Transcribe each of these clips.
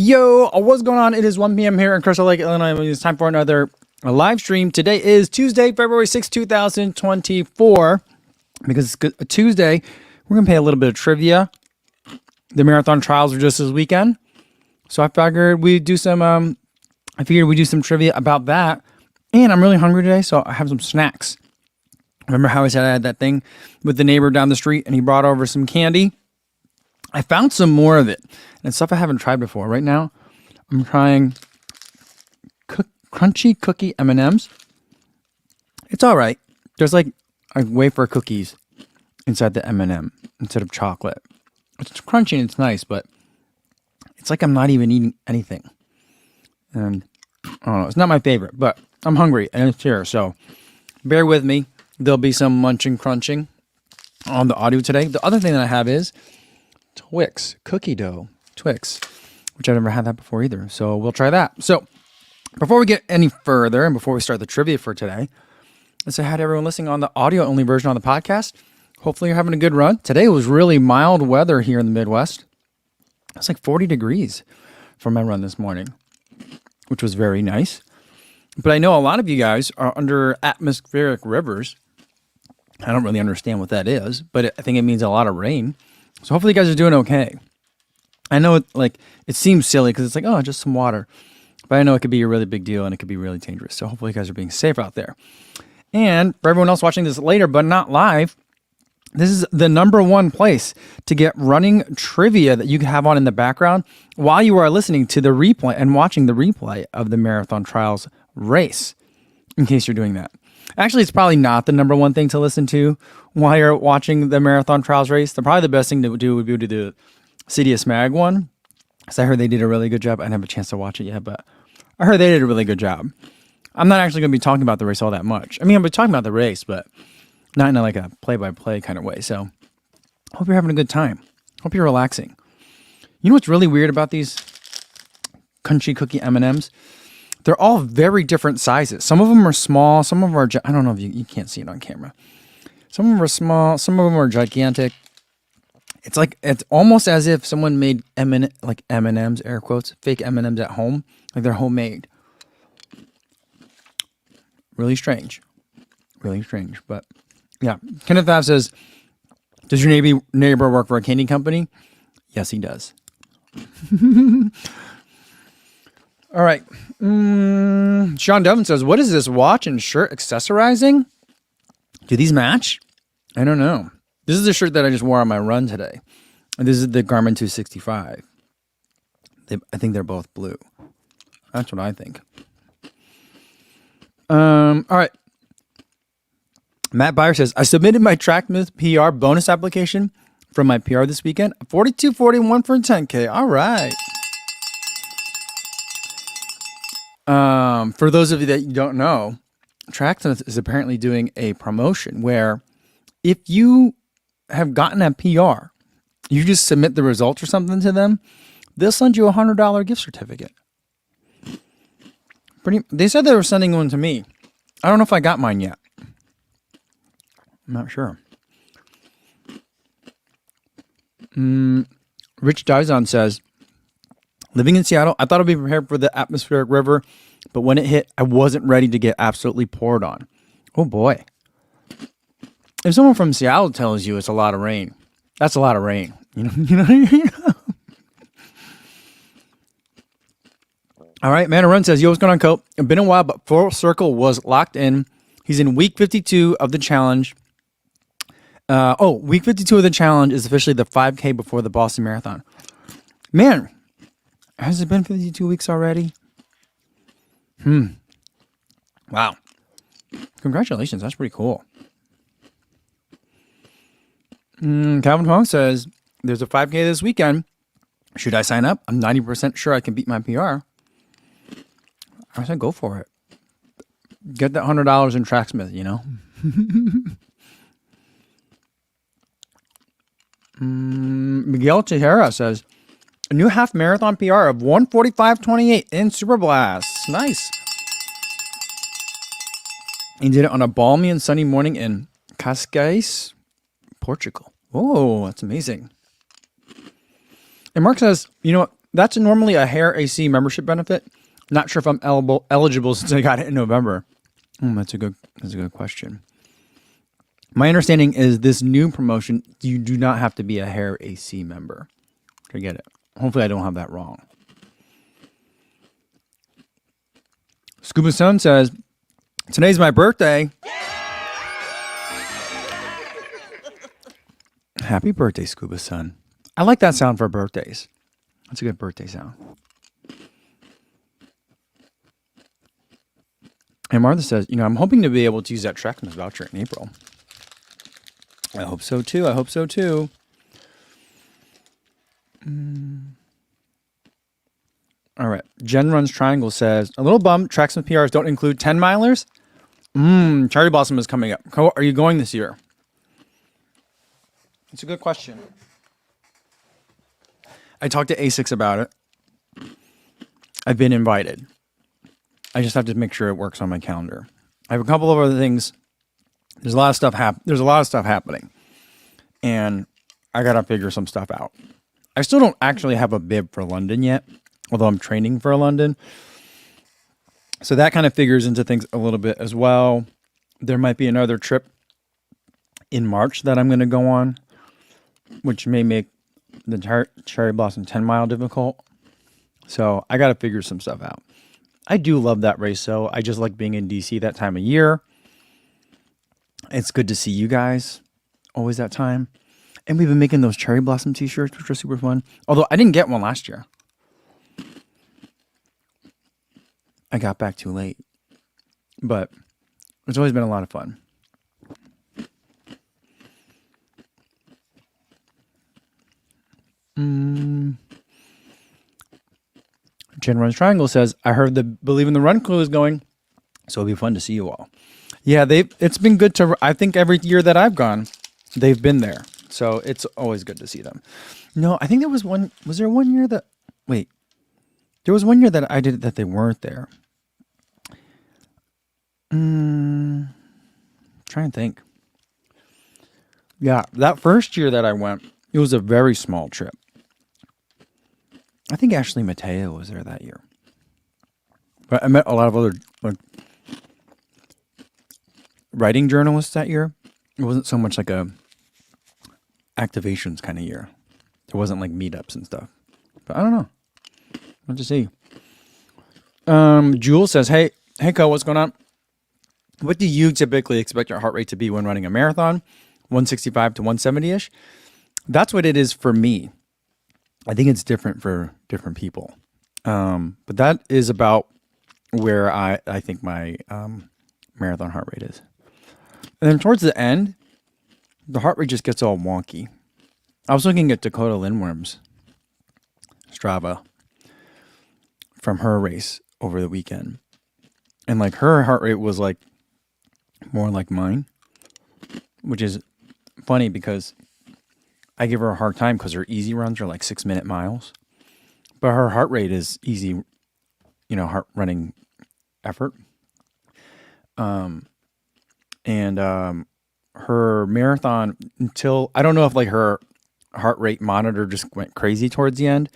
Yo, what's going on? It is 1 p.m. here in Crystal Lake, Illinois. It's time for another live stream. Today is Tuesday, February 6, 2024. Because it's a Tuesday, we're going to play a little bit of trivia. The marathon trials are just this weekend. So I figured we'd do some trivia about that. And I'm really hungry today, so I have some snacks. Remember how I said I had that thing with the neighbor down the street and he brought over some candy? I found some more of it. And stuff I haven't tried before. Right now, I'm trying crunchy cookie M&Ms. It's all right. There's like wafer cookies inside the M&M instead of chocolate. It's crunchy and it's nice, but it's like I'm not even eating anything. And I don't know. It's not my favorite, but I'm hungry and it's here. So bear with me. There'll be some munching crunching on the audio today. The other thing that I have is Twix cookie dough. Twix, which I've never had that before either. So we'll try that. So before we get any further and before we start the trivia for today, let's say hi to everyone listening on the audio only version on the podcast. Hopefully you're having a good run. Today was really mild weather here in the Midwest. It's like 40 degrees for my run this morning, which was very nice. But I know a lot of you guys are under atmospheric rivers. I don't really understand what that is, but I think it means a lot of rain. So hopefully you guys are doing okay. I know it seems silly because it's like, oh, just some water. But I know it could be a really big deal and it could be really dangerous. So hopefully you guys are being safe out there. And for everyone else watching this later but not live, this is the number one place to get running trivia that you can have on in the background while you are listening to the replay and watching the replay of the Marathon Trials race, in case you're doing that. Actually, it's probably not the number one thing to listen to while you're watching the Marathon Trials race. Probably the best thing to do would be to do the CDS Mag one, because I heard they did a really good job. I didn't have a chance to watch it yet, but I heard they did a really good job. I'm not actually going to be talking about the race all that much. I mean, I'll be talking about the race, but not in a play-by-play kind of way. So hope you're having a good time. Hope you're relaxing. You know what's really weird about these crunchy cookie M&Ms? They're all very different sizes. Some of them are small. Some of them are, I don't know if you can't see it on camera. Some of them are small. Some of them are gigantic. It's almost as if someone made M&Ms, air quotes, fake M&Ms at home. Like they're homemade. Really strange. Really strange. But yeah. Kenneth Pfaff says, does your neighbor work for a candy company? Yes, he does. All right. Sean Devin says, what is this watch and shirt accessorizing? Do these match? I don't know. This is the shirt that I just wore on my run today. And this is the Garmin 265. I think they're both blue. That's what I think. All right. Matt Byer says, I submitted my TrackMyth PR bonus application from my PR this weekend. 42.41 for a 10K. All right. For those of you that you don't know, TrackMyth is apparently doing a promotion where if you have gotten a PR, you just submit the results or something to them, they'll send you a $100 gift certificate. They said they were sending one to me. I don't know if I got mine yet. I'm not sure. Rich Dizon says, living in Seattle, I thought I'd be prepared for the atmospheric river, but when it hit, I wasn't ready to get absolutely poured on. Oh boy. If someone from Seattle tells you it's a lot of rain, that's a lot of rain. You know? All right, Man Run says, yo, what's going on, Cope? It's been a while, but Full Circle was locked in. He's in week 52 of the challenge. Week 52 of the challenge is officially the 5K before the Boston Marathon. Man, has it been 52 weeks already? Wow. Congratulations. That's pretty cool. Calvin Hong says, there's a 5K this weekend. Should I sign up? I'm 90% sure I can beat my PR. I said, go for it. Get that $100 in TrackMyth, you know? Miguel Tejera says, a new half marathon PR of 1:45:28 in Super Blast. Nice. He did it on a balmy and sunny morning in Cascais, Portugal. Oh, that's amazing. And Mark says, you know what? That's normally a Hair AC membership benefit. Not sure if I'm eligible since I got it in November. That's a good question. My understanding is this new promotion, you do not have to be a Hair AC member to get it. Hopefully I don't have that wrong. Scuba Sun says, today's my birthday. Happy birthday, Scuba Sun. I like that sound for birthdays. That's a good birthday sound. And Martha says, I'm hoping to be able to use that Trackmas voucher in April. I hope so too. All right. Jen Runs Triangle says, a little bummed Tracksmith PRs don't include 10 milers. Cherry Blossom is coming up. Are you going this year? It's a good question. I talked to ASICS about it. I've been invited. I just have to make sure it works on my calendar. I have a couple of other things. There's a lot of stuff happening. And I got to figure some stuff out. I still don't actually have a bib for London yet, although I'm training for London. So that kind of figures into things a little bit as well. There might be another trip in March that I'm going to go on, which may make the Cherry Blossom 10 mile difficult. So I got to figure some stuff out. I do love that race, though. I just like being in DC that time of year. It's good to see you guys always that time. And we've been making those Cherry Blossom t-shirts, which are super fun. Although I didn't get one last year. I got back too late. But it's always been a lot of fun. Jen Runs Triangle says, I heard the Believe in the Run crew is going, so it'll be fun to see you all. Yeah, it's been good to, I think every year that I've gone, they've been there. So it's always good to see them. No, I think there was there one year that, there was one year that I did it that they weren't there. Trying to think. Yeah, that first year that I went, it was a very small trip. I think Ashley Mateo was there that year. But I met a lot of other writing journalists that year. It wasn't so much like a activations kind of year. There wasn't like meetups and stuff. But I don't know. We'll have to see. Jules says, Hey, Co, what's going on? What do you typically expect your heart rate to be when running a marathon? 165 to 170-ish? That's what it is for me. I think it's different for different people. But that is about where I think my marathon heart rate is. And then towards the end, the heart rate just gets all wonky. I was looking at Dakota Lindworm's Strava from her race over the weekend. And like her heart rate was like more like mine, which is funny because I give her a hard time because her easy runs are like 6-minute miles, but her heart rate is easy, heart running effort. Her marathon until, I don't know if like her heart rate monitor just went crazy towards the end,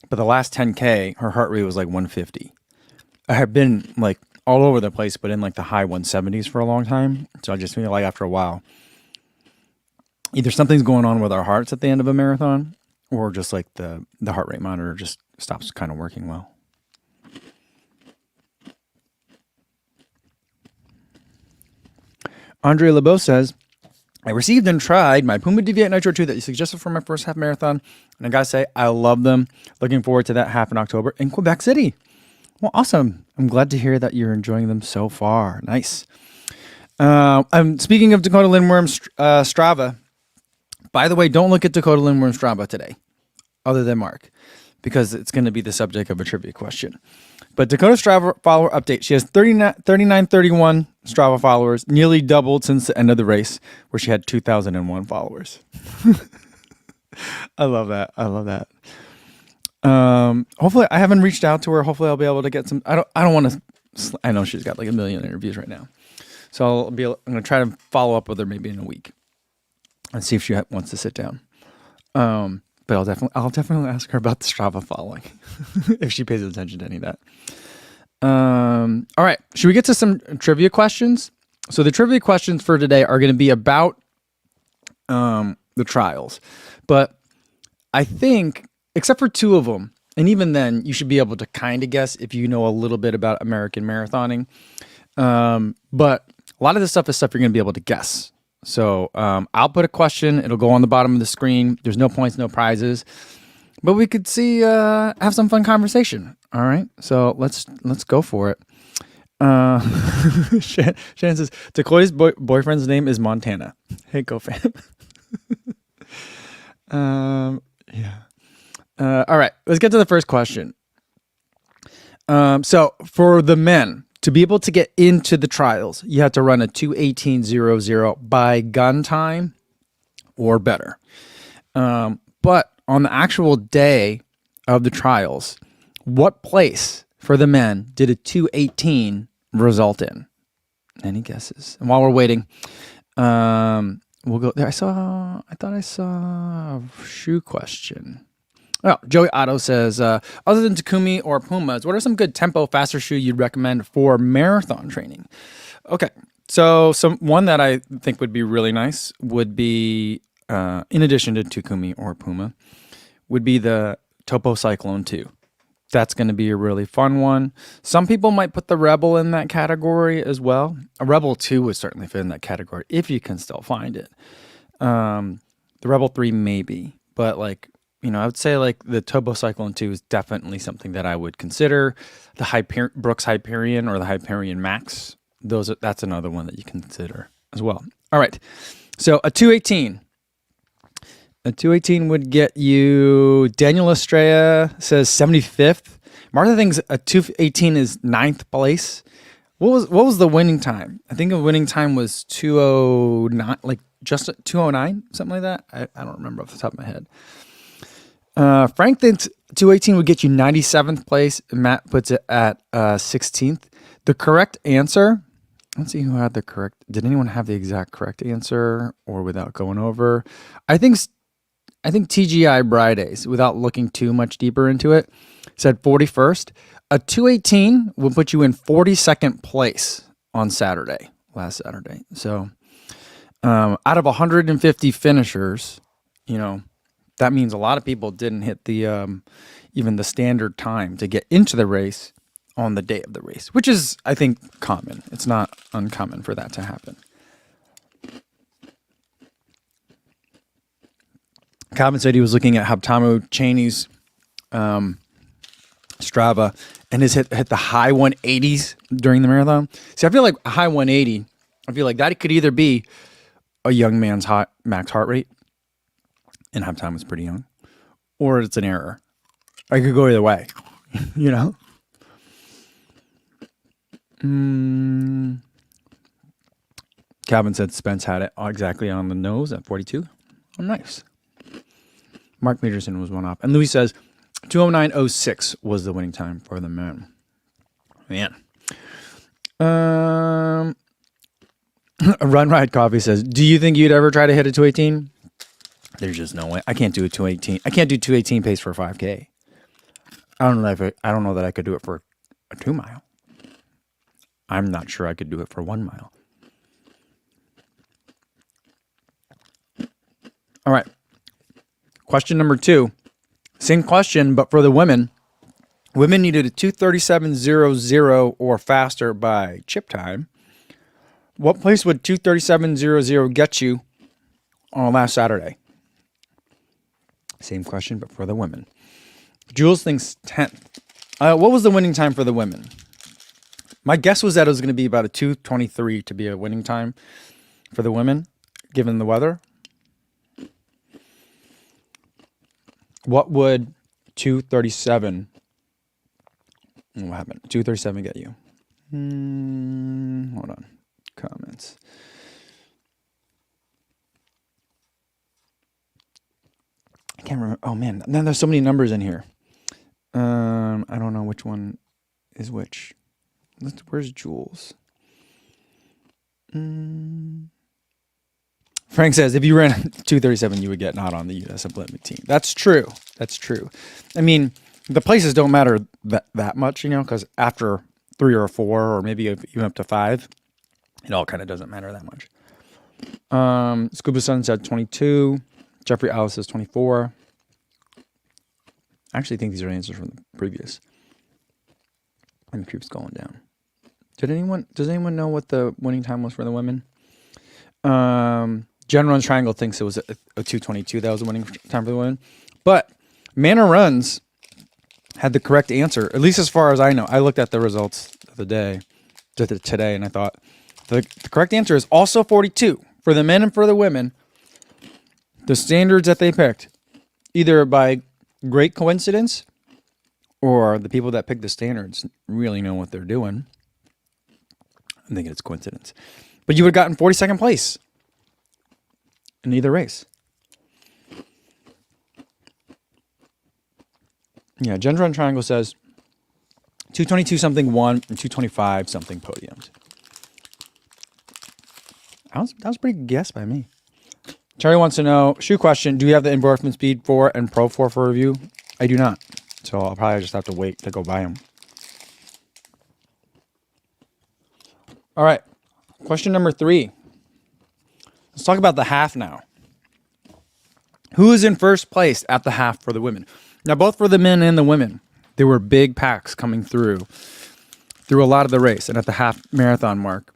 but the last 10K, her heart rate was like 150. I have been like all over the place, but in like the high 170s for a long time. So I just feel like after a while, either something's going on with our hearts at the end of a marathon, or just like the heart rate monitor just stops kind of working well. Andre LeBeau says, I received and tried my Puma Deviate Nitro 2 that you suggested for my first half marathon. And I gotta say, I love them. Looking forward to that half in October in Quebec City. Well, awesome. I'm glad to hear that you're enjoying them so far. Nice. I'm speaking of Dakota Lindworm's Strava. By the way, don't look at Dakota Lindworm's Strava today, other than Mark, because it's going to be the subject of a trivia question. But Dakota Strava follower update. She has 3931 Strava followers, nearly doubled since the end of the race, where she had 2001 followers. I love that. Hopefully, I haven't reached out to her. Hopefully, I'll be able to get some. I don't want to. I know she's got like 1 million interviews right now, so I'm going to try to follow up with her maybe in a week and see if she wants to sit down. but I'll definitely ask her about the Strava following if she pays attention to any of that. All right, should we get to some trivia questions? So the trivia questions for today are going to be about the trials, but I think except for two of them, and even then, you should be able to kind of guess if you know a little bit about American marathoning. But a lot of this stuff is stuff you're going to be able to guess. So I'll put a question. It'll go on the bottom of the screen. There's no points, no prizes. But we could have some fun conversation. All right. So let's go for it. Shannon says, Dakotah's boyfriend's name is Montana. Hey, go fam. Yeah. All right. Let's get to the first question. So for the men, to be able to get into the trials, you have to run a 2:18.00 by gun time or better. But on the actual day of the trials, what place for the men did a 2:18 result in? Any guesses? And while we're waiting, we'll go there. I thought I saw a shoe question. Oh, Joey Otto says, other than Takumi or Pumas, what are some good tempo faster shoe you'd recommend for marathon training? Okay, so one that I think would be really nice would be, in addition to Takumi or Puma, would be the Topo Cyclone 2. That's going to be a really fun one. Some people might put the Rebel in that category as well. A Rebel 2 would certainly fit in that category if you can still find it. The Rebel 3 maybe, but I would say the Topo Cyclone 2 is definitely something that I would consider. The Brooks Hyperion or the Hyperion Max, that's another one that you can consider as well. All right, so a 2:18. A 2:18 would get you, Daniel Estrella says 75th. Martha thinks a 2:18 is 9th place. What was the winning time? I think the winning time was 2:09, just 2:09, something like that. I don't remember off the top of my head. Frank thinks 2:18 would get you 97th place. Matt puts it at 16th. The correct answer, let's see who had the correct. Did anyone have the exact correct answer or without going over? I think TGI Bridays, without looking too much deeper into it, said 41st. A 2:18 will put you in 42nd place on last Saturday. So out of 150 finishers, that means a lot of people didn't hit the even the standard time to get into the race on the day of the race, which is, I think, common. It's not uncommon for that to happen. Calvin said he was looking at Habtamu Cheney's Strava and has hit the high 180s during the marathon. See, I feel like a high 180, I feel like that could either be a young man's max heart rate, and Habtamu was pretty young, or it's an error. I could go either way, Calvin said Spence had it exactly on the nose at 42. Oh, nice. Mark Peterson was one off. And Louis says 2:09.06 was the winning time for the men. Man. Run Ride Coffee says, do you think you'd ever try to hit a 2:18? There's just no way. I can't do a 2:18. I can't do 2:18 pace for a 5K. I don't know that I could do it for a 2 mile. I'm not sure I could do it for 1 mile. All right. Question number 2. Same question, but for the women. Women needed a 2:37.00 or faster by chip time. What place would 2:37.00 get you on last Saturday? Same question, but for the women. Jules thinks 10th. What was the winning time for the women? My guess was that it was going to be about a 2:23 to be a winning time for the women, given the weather. What would 2:37? What happened? 2:37 get you? Hold on. Comments. I can't remember. Oh man, then there's so many numbers in here. I don't know which one is which. Where's Jules? Frank says, if you ran 2:37, you would get not on the USF Olympic team. That's true. That's true. I mean, the places don't matter that much, because after 3 or 4, or maybe even up to 5, it all kind of doesn't matter that much. Scuba Sun said 22. Jeffrey Alice says 24. I actually think these are answers from the previous. And keeps going down. Does anyone know what the winning time was for the women? Jen Runs Triangle thinks it was a 2:22. That was the winning time for the women. But Manor Runs had the correct answer, at least as far as I know. I looked at the results of the day today, and I thought the correct answer is also 42 for the men and for the women. The standards that they picked, either by great coincidence or the people that picked the standards really know what they're doing. I think it's coincidence. But you would have gotten 42nd place in either race. Yeah, Gender Run Triangle says 2:22 something won and 2:25 something podiumed. That was a pretty good guess by me. Charlie wants to know, shoe question, do you have the Endorphin Speed 4 and Pro 4 for review? I do not. So I'll probably just have to wait to go buy them. All right. Question number 3. Let's talk about the half now. Who is in first place at the half for the women? Now, both for the men and the women, there were big packs coming through a lot of the race. And at the half marathon mark,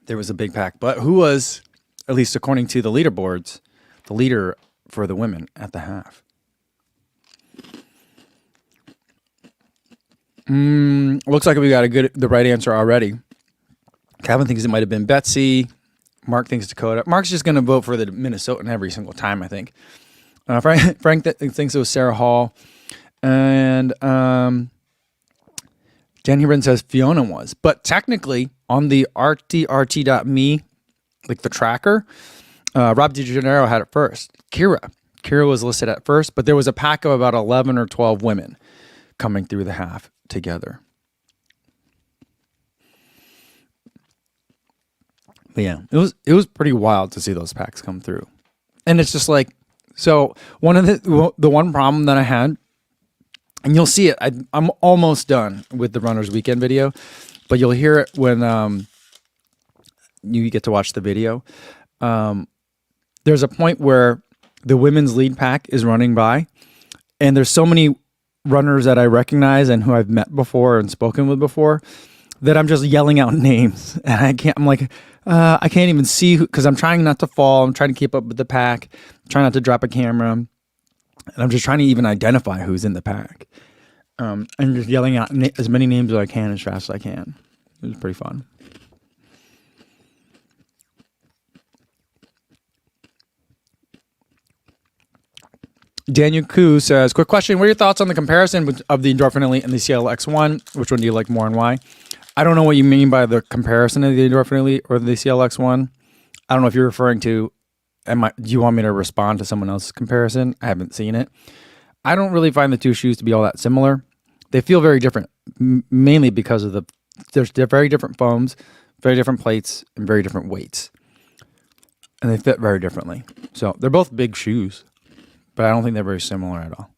there was a big pack. But who was, at least according to the leaderboards, the leader for the women at the half? Looks like we got the right answer already. Calvin thinks it might have been Betsy. Mark thinks Dakota. Mark's just going to vote for the Minnesotan every single time, I think. Frank thinks it was Sarah Hall. And Jen Hebron says Fiona was. But technically, on the RTRT.me, like the tracker, Rob DeGeneres had it first. Kira was listed at first, but there was a pack of about 11 or 12 women coming through the half together. But yeah, it was pretty wild to see those packs come through. And it's just like, so one of the one problem that I had, and you'll see it, I'm almost done with the Runners Weekend video, but you'll hear it when you get to watch the video. There's a point where the women's lead pack is running by, and there's so many runners that I recognize and who I've met before and spoken with before that I'm just yelling out names, and I can't even see who, because I'm trying not to fall. I'm trying to keep up with the pack, trying not to drop a camera, and I'm just trying to even identify who's in the pack. And just yelling out as many names as I can as fast as I can. It was pretty fun. Daniel Koo says, quick question, what are your thoughts on the comparison of the Endorphin Elite and the CLX1? Which one do you like more and why? I don't know what you mean by the comparison of the Endorphin Elite or the CLX1. I don't know if you're referring to, do you want me to respond to someone else's comparison? I haven't seen it. I don't really find the two shoes to be all that similar. They feel very different, mainly because of they're very different foams, very different plates, and very different weights. And they fit very differently. So they're both big shoes, but I don't think they're very similar at all.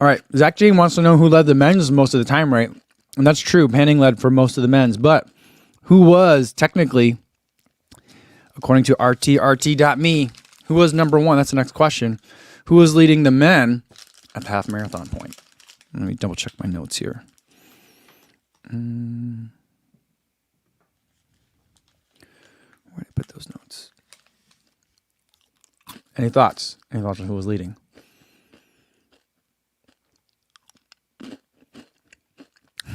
All right, Zach Jane wants to know who led the men's most of the time, right? And that's true. Panning led for most of the men's, but who was technically, according to RTRT.me, who was number one? That's the next question. Who was leading the men at the half marathon point? Let me double check my notes here. Where did I put those notes? Any thoughts? Any thoughts on who was leading?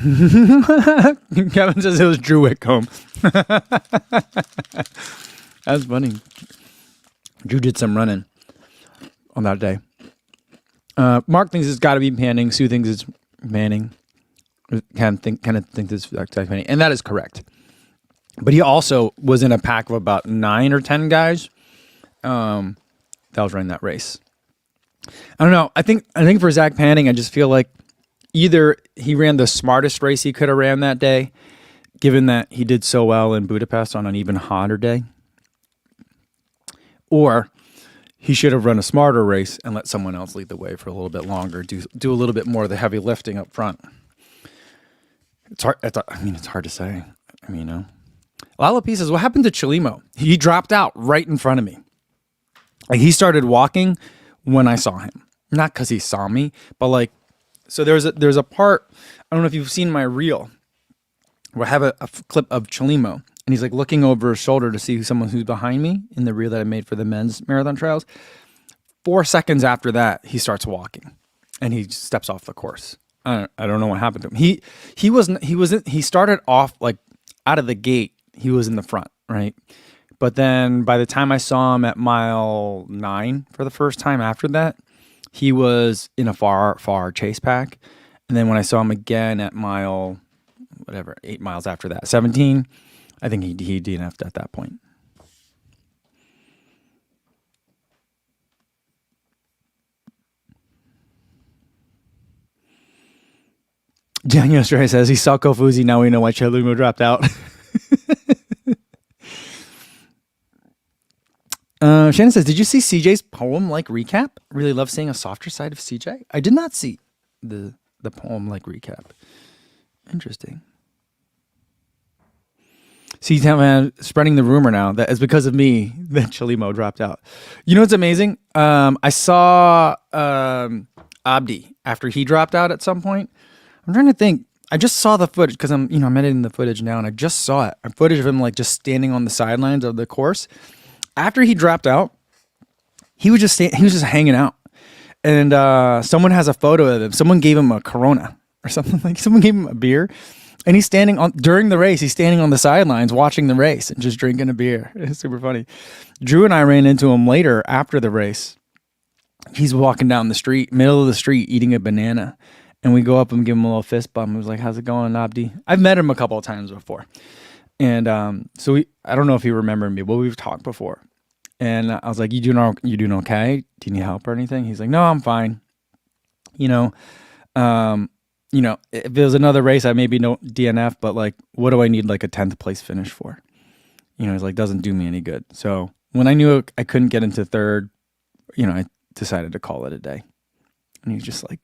Kevin says it was Drew Whitcomb. That's funny. Drew did some running on that day. Mark thinks it's got to be Panning. Sue thinks it's Manning. Kind of think this is Manning, and that is correct. But he also was in a pack of about 9 or 10 guys that was running that race. I don't know. I think for Zach Panning, I just feel like either he ran the smartest race he could have ran that day, given that he did so well in Budapest on an even hotter day, or he should have run a smarter race and let someone else lead the way for a little bit longer, do a little bit more of the heavy lifting up front. It's hard. It's hard to say. Lala P says, what happened to Chelimo? He dropped out right in front of me. Like, he started walking when I saw him. Not because he saw me, but like, so there's a part, I don't know if you've seen my reel, where I have a clip of Chelimo, and he's like looking over his shoulder to see someone who's behind me in the reel that I made for the men's marathon trials. 4 seconds after that, he starts walking, and he steps off the course. I don't know what happened to him. He started off like out of the gate. He was in the front, right? But then by the time I saw him at mile 9 for the first time after that, he was in a far chase pack. And then when I saw him again at mile, 8 miles after that, 17, I think he DNF'd at that point. Daniel Stray says he saw Kofuzi. Now we know why Chelimo dropped out. Shannon says, did you see CJ's poem-like recap? Really love seeing a softer side of CJ. I did not see the poem-like recap. Interesting. See, man, spreading the rumor now that it's because of me that Chelimo dropped out. You know what's amazing? I saw Abdi after he dropped out at some point. I'm trying to think. I just saw the footage because I'm editing the footage now, and I just saw it. A footage of him like just standing on the sidelines of the course. After he dropped out, he was just hanging out, and someone has a photo of him. Someone gave him a Corona or something, like someone gave him a beer, and he's standing on during the race. He's standing on the sidelines watching the race and just drinking a beer. It's super funny. Drew and I ran into him later after the race. He's walking down the street, middle of the street, eating a banana, and we go up and give him a little fist bump. He was like, "How's it going, Abdi?" I've met him a couple of times before. And so I don't know if he remembered me, but we've talked before. And I was like, you doing okay? Do you need help or anything? He's like, no, I'm fine. If it was another race, I maybe no DNF, but like, what do I need like a 10th place finish for? He's like, doesn't do me any good. So when I knew I couldn't get into third, I decided to call it a day. And he's just like,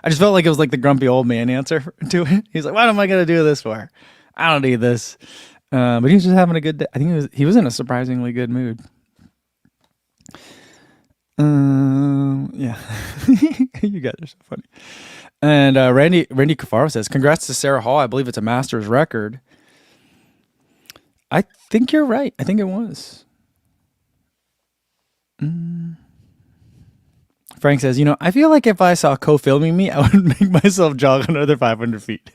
I just felt like it was like the grumpy old man answer to it. He's like, what am I going to do this for? I don't need this. But he was just having a good day. I think he was in a surprisingly good mood. Yeah. You guys are so funny. And Randy Cafaro says, congrats to Sarah Hall. I believe it's a Masters record. I think you're right. I think it was. Frank says, I feel like if I saw Co filming me, I would make myself jog another 500 feet.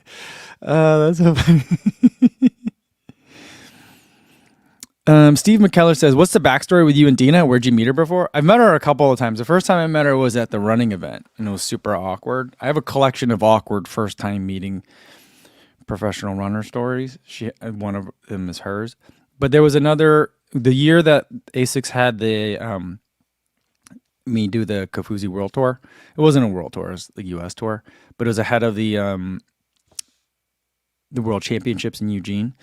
That's so funny. Steve McKellar says, what's the backstory with you and Dina? Where'd you meet her before? I've met her a couple of times. The first time I met her was at the running event, and it was super awkward. I have a collection of awkward first time meeting professional runner stories. One of them is hers. But there was the year that ASICS had me do the Kofuzi World Tour. It wasn't a World Tour, it was the US Tour, but it was ahead of the World Championships in Eugene.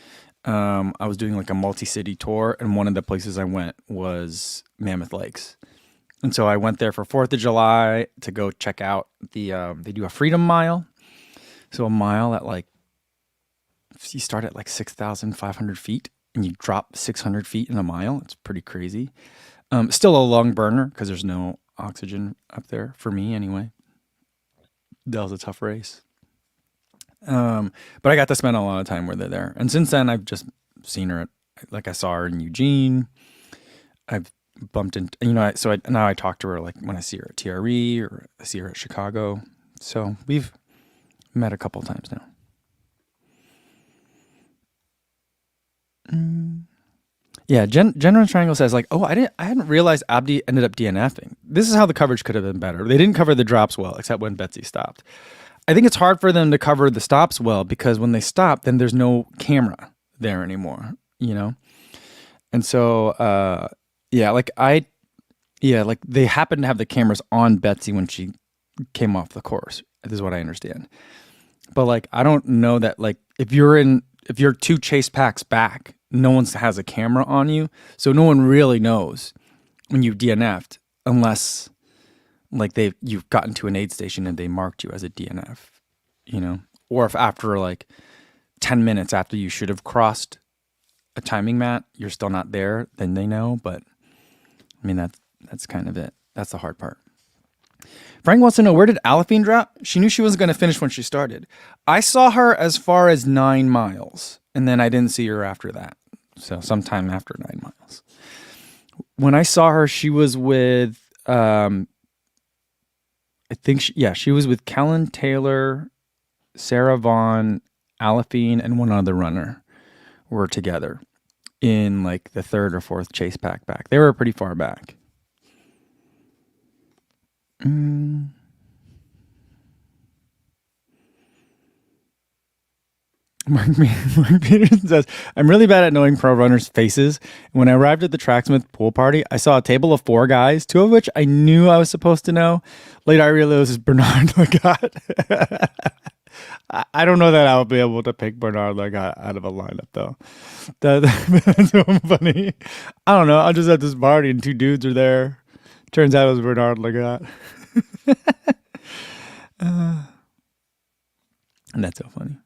I was doing like a multi-city tour, and one of the places I went was Mammoth Lakes. And so I went there for 4th of July to go check out they do a Freedom Mile. So a mile at like, you start at like 6,500 feet and you drop 600 feet in a mile. It's pretty crazy. Still a lung burner because there's no oxygen up there for me anyway. That was a tough race. But I got to spend a lot of time with her there. And since then, I've just seen her. I saw her in Eugene. I've bumped into, now I talk to her like when I see her at TRE or I see her at Chicago. So we've met a couple times now. Yeah, General Triangle says like, oh, I hadn't realized Abdi ended up DNFing. This is how the coverage could have been better. They didn't cover the drops well, except when Betsy stopped. I think it's hard for them to cover the stops well because when they stop, then there's no camera there anymore, And so, they happen to have the cameras on Betsy when she came off the course. This is what I understand. But like, I don't know that like if you're in if you're 2 chase packs back, no one has a camera on you, so no one really knows when you DNF'd unless like you've gotten to an aid station and they marked you as a DNF, or if after like 10 minutes after you should have crossed a timing mat, you're still not there, then they know. But I mean, that's kind of it. That's the hard part. Frank wants to know, where did Alafine drop? She knew she wasn't going to finish when she started. I saw her as far as 9 miles, and then I didn't see her after that. So sometime after 9 miles. When I saw her, she was with, she was with Kellen Taylor, Sarah Vaughn, Alafine, and one other runner were together in like the 3rd or 4th chase pack back. They were pretty far back. Mark Peterson says, I'm really bad at knowing pro runners' faces. When I arrived at the Tracksmith pool party, I saw a table of 4 guys, 2 of which I knew I was supposed to know. Later, I realized it was Bernard Lagat. I don't know that I'll be able to pick Bernard Lagat out of a lineup, though. That's so funny. I don't know. I'm just at this party and 2 dudes are there. Turns out it was Bernard Lagat. And that's so funny.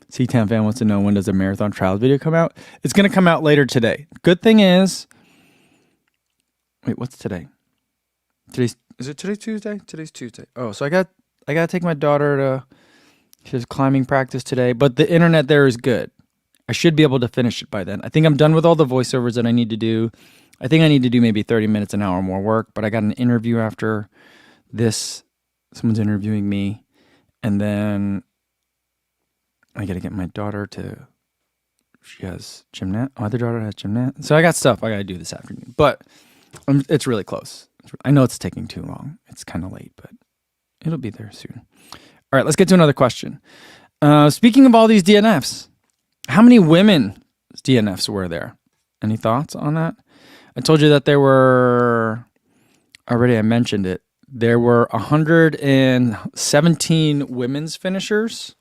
C-Town fan wants to know, when does the Marathon Trials video come out? It's going to come out later today. Good thing is, wait, what's today? Is it today Tuesday? Today's Tuesday. Oh, so I got to take my daughter to his climbing practice today, but the internet there is good. I should be able to finish it by then. I think I'm done with all the voiceovers that I need to do. I think I need to do maybe 30 minutes, an hour more work, but I got an interview after this. Someone's interviewing me, and then I got to get my daughter she has gymnast. My other daughter has gymnast. So I got stuff I got to do this afternoon, but it's really close. I know it's taking too long. It's kind of late, but it'll be there soon. All right, let's get to another question. Speaking of all these DNFs, how many women's DNFs were there? Any thoughts on that? I told you that there were, already I mentioned it, there were 117 women's finishers,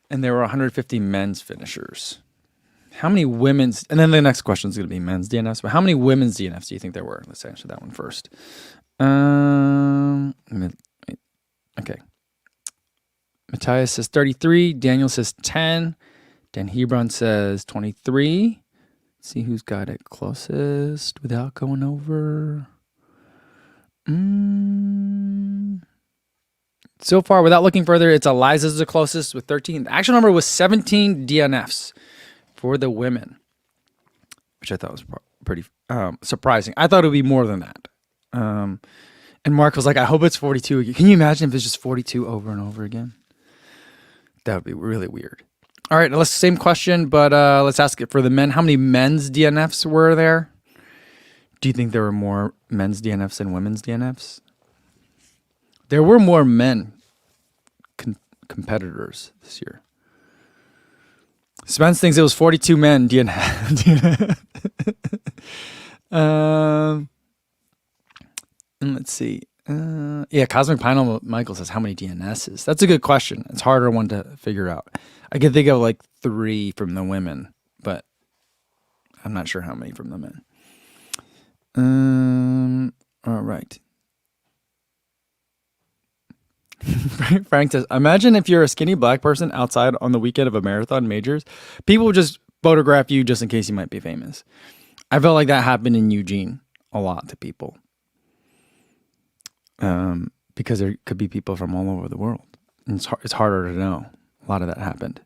and there were 150 men's finishers. How many women's, and then the next question is going to be men's DNFs, but how many women's DNFs do you think there were? Let's answer that one first. Okay. Matthias says 33. Daniel says 10. Dan Hebron says 23. Let's see who's got it closest without going over. So far, without looking further, it's Eliza's the closest with 13. The actual number was 17 DNFs for the women, which I thought was pretty surprising. I thought it would be more than that. And Mark was like, I hope it's 42. Can you imagine if it's just 42 over and over again? That would be really weird. All right, same question, but let's ask it for the men. How many men's DNFs were there? Do you think there were more men's DNFs than women's DNFs? There were more men competitors this year. Spence thinks it was 42 men DNF. And let's see. Cosmic Pinal Michael says, how many DNSs? That's a good question. It's a harder one to figure out. I can think of like 3 from the women, but I'm not sure how many from the men. All right. Frank says, imagine if you're a skinny black person outside on the weekend of a marathon majors. People would just photograph you just in case you might be famous. I felt like that happened in Eugene a lot to people. Because there could be people from all over the world. And it's harder to know. A lot of that happened.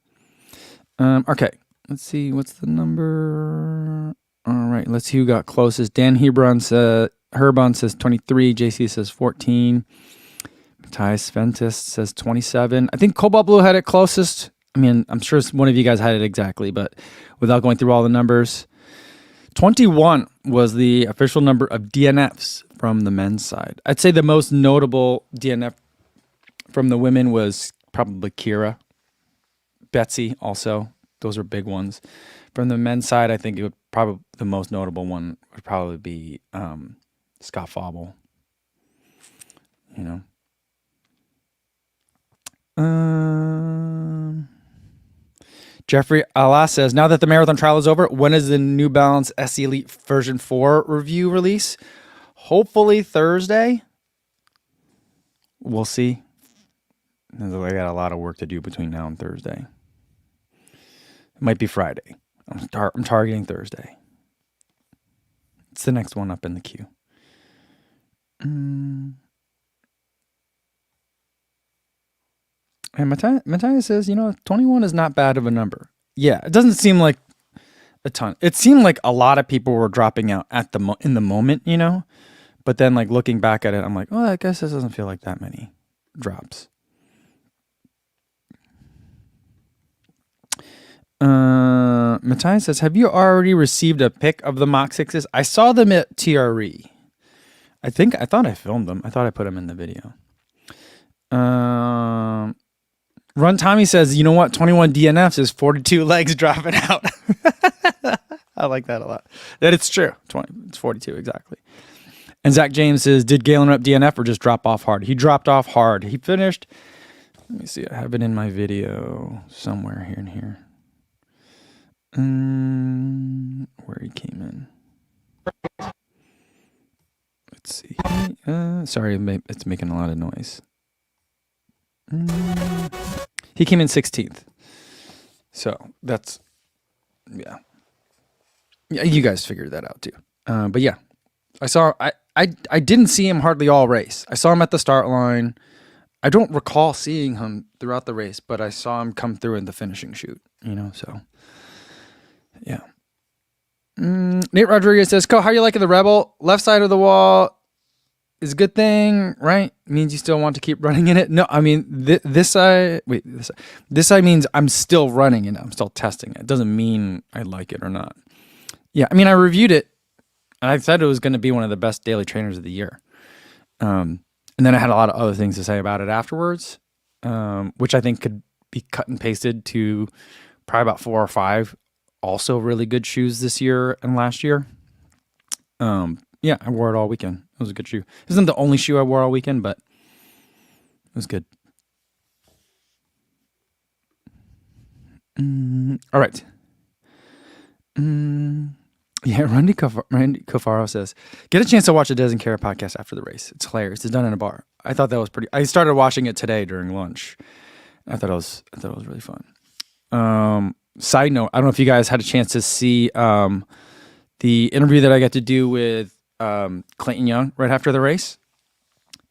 Okay, let's see. What's the number? All right, let's see who got closest. Dan Hebron says 23. JC says 14. Matthias Ventus says 27. I think Cobalt Blue had it closest. I mean, I'm sure one of you guys had it exactly, but without going through all the numbers. 21 was the official number of DNFs from the men's side. I'd say the most notable DNF from the women was probably Kira. Betsy also. Those are big ones. From the men's side, I think it would probably the most notable one would probably be Scott Fauble. you know. Jeffrey Alas says, now that the marathon trial is over, when is the New Balance SE Elite version 4 review release? Hopefully Thursday. We'll see. I got a lot of work to do between now and Thursday. It might be Friday. I'm targeting Thursday. It's the next one up in the queue. And Matthias says, 21 is not bad of a number. Yeah, it doesn't seem like a ton. It seemed like a lot of people were dropping out in the moment, But then, like, looking back at it, I'm like, I guess this doesn't feel like that many drops. Matthias says, have you already received a pic of the Mach 6s? I saw them at TRE. I thought I filmed them. I thought I put them in the video. Run Tommy says, you know what? 21 DNFs is 42 legs dropping out. I like that a lot. That it's true. It's 42 exactly. And Zach James says, did Galen Rupp DNF or just drop off hard? He dropped off hard. He finished. Let me see. I have it in my video somewhere here and here. Where he came in. Let's see. Sorry, it's making a lot of noise. He came in 16th. So that's, yeah. Yeah, you guys figured that out too. But yeah, I didn't see him hardly all race. I saw him at the start line. I don't recall seeing him throughout the race, but I saw him come through in the finishing chute, so yeah. Nate Rodriguez says, how are you liking the Rebel? Left side of the wall is a good thing, right? Means you still want to keep running in it. No, I mean, this side means I'm still running in it. I'm still testing it. It doesn't mean I like it or not. Yeah, I mean, I reviewed it, and I said it was going to be one of the best daily trainers of the year. And then I had a lot of other things to say about it afterwards, which I think could be cut and pasted to probably about 4 or 5 also really good shoes this year and last year. Yeah, I wore it all weekend. It was a good shoe. It isn't the only shoe I wore all weekend, but it was good. All right. Yeah, Randy Cofaro says, get a chance to watch the Des and Kara podcast after the race. It's hilarious. It's done in a bar. I thought that was pretty. I started watching it today during lunch. I thought it was really fun. Side note, I don't know if you guys had a chance to see the interview that I got to do with Clayton Young right after the race.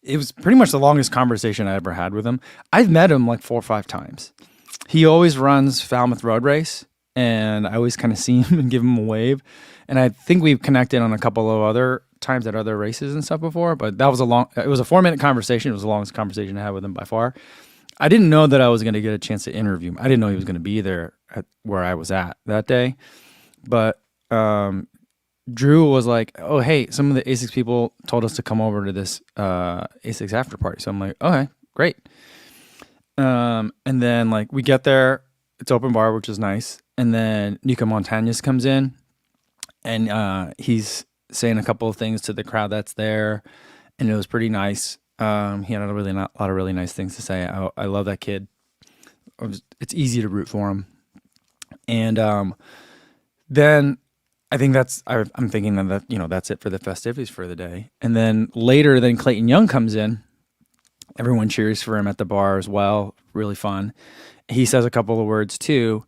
It was pretty much the longest conversation I ever had with him. I've met him like 4 or 5 times. He always runs Falmouth Road Race, and I always kind of see him and give him a wave. And I think we've connected on a couple of other times at other races and stuff before, but it was a 4-minute conversation. It was the longest conversation I had with him by far. I didn't know that I was going to get a chance to interview him. I didn't know he was going to be there at where I was at that day. But Drew was like, oh, hey, some of the ASICS people told us to come over to this ASICS after party. So I'm like, okay, great. And then like we get there, it's open bar, which is nice. And then Nico Montañez comes in, and he's saying a couple of things to the crowd that's there, and it was pretty nice. He had a lot of really nice things to say. I love that kid. It's easy to root for him. And then I think I'm thinking that that's it for the festivities for the day. And then later, then Clayton Young comes in. Everyone cheers for him at the bar as well. Really fun. He says a couple of words too.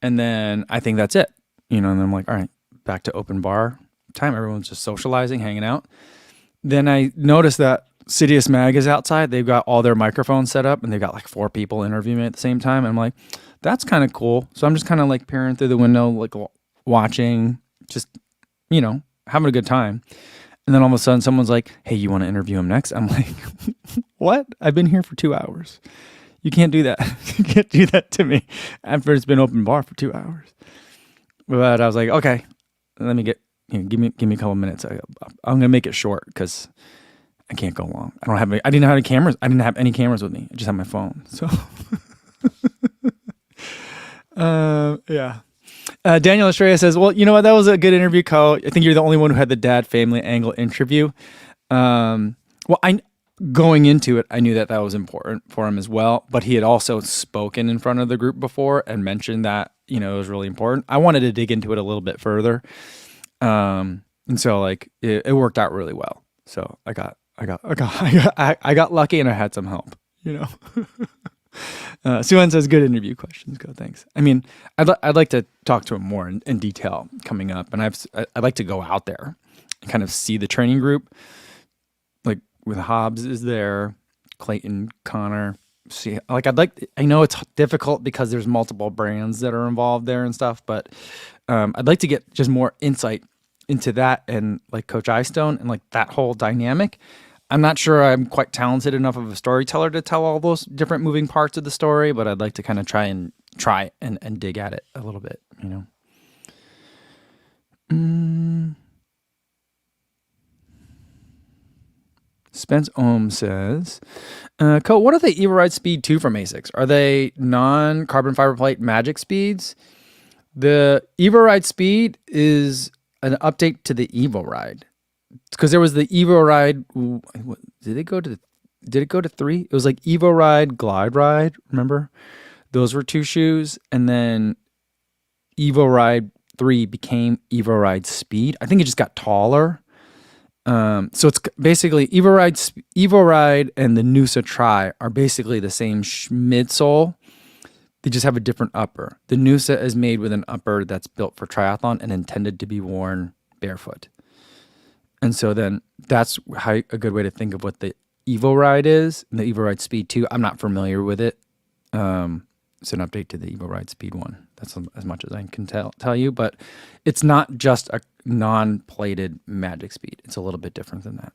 And then I think that's it. And then I'm like, all right, back to open bar time. Everyone's just socializing, hanging out. Then I noticed that Sidious Mag is outside. They've got all their microphones set up, and they've got like 4 people interviewing me at the same time. And I'm like, that's kind of cool. So I'm just kind of like peering through the window, like watching, just, having a good time. And then all of a sudden someone's like, hey, you want to interview him next? I'm like, what? I've been here for 2 hours. You can't do that. You can't do that to me after it's been open bar for 2 hours. But I was like, okay, let me give me a couple minutes. I'm going to make it short because I can't go long. I didn't have any cameras. I didn't have any cameras with me. I just had my phone. So, yeah. Daniel Estrella says, well, you know what? That was a good interview, Co. I think you're the only one who had the dad family angle interview. Well, going into it, I knew that was important for him as well. But he had also spoken in front of the group before and mentioned that, it was really important. I wanted to dig into it a little bit further. And so like it worked out really well. So I got lucky and I had some help, Suan says, good interview questions. Go, thanks. I mean, I'd like to talk to him more in detail coming up. And I'd like to go out there and kind of see the training group. Like with Hobbs is there, Clayton, Connor. See, like I know it's difficult because there's multiple brands that are involved there and stuff, but I'd like to get just more insight into that and like Coach Eyestone and like that whole dynamic. I'm not sure I'm quite talented enough of a storyteller to tell all those different moving parts of the story, but I'd like to kind of try and dig at it a little bit, Spence Ohm says, Coach, what are the EvoRide Speed 2 from ASICS? Are they non-carbon fiber plate magic speeds? The EvoRide Speed is an update to the EvoRide. Because there was the EvoRide. Did it go to 3? It was like EvoRide, Glide Ride. Remember, those were 2 shoes, and then EvoRide 3 became EvoRide Speed. I think it just got taller. So it's basically EvoRide and the Noosa Tri are basically the same midsole. They just have a different upper. The Noosa is made with an upper that's built for triathlon and intended to be worn barefoot. And so then that's a good way to think of what the EvoRide is. And the EvoRide Speed 2, I'm not familiar with it. It's an update to the EvoRide Speed 1. That's as much as I can tell you. But it's not just a non-plated magic speed. It's a little bit different than that.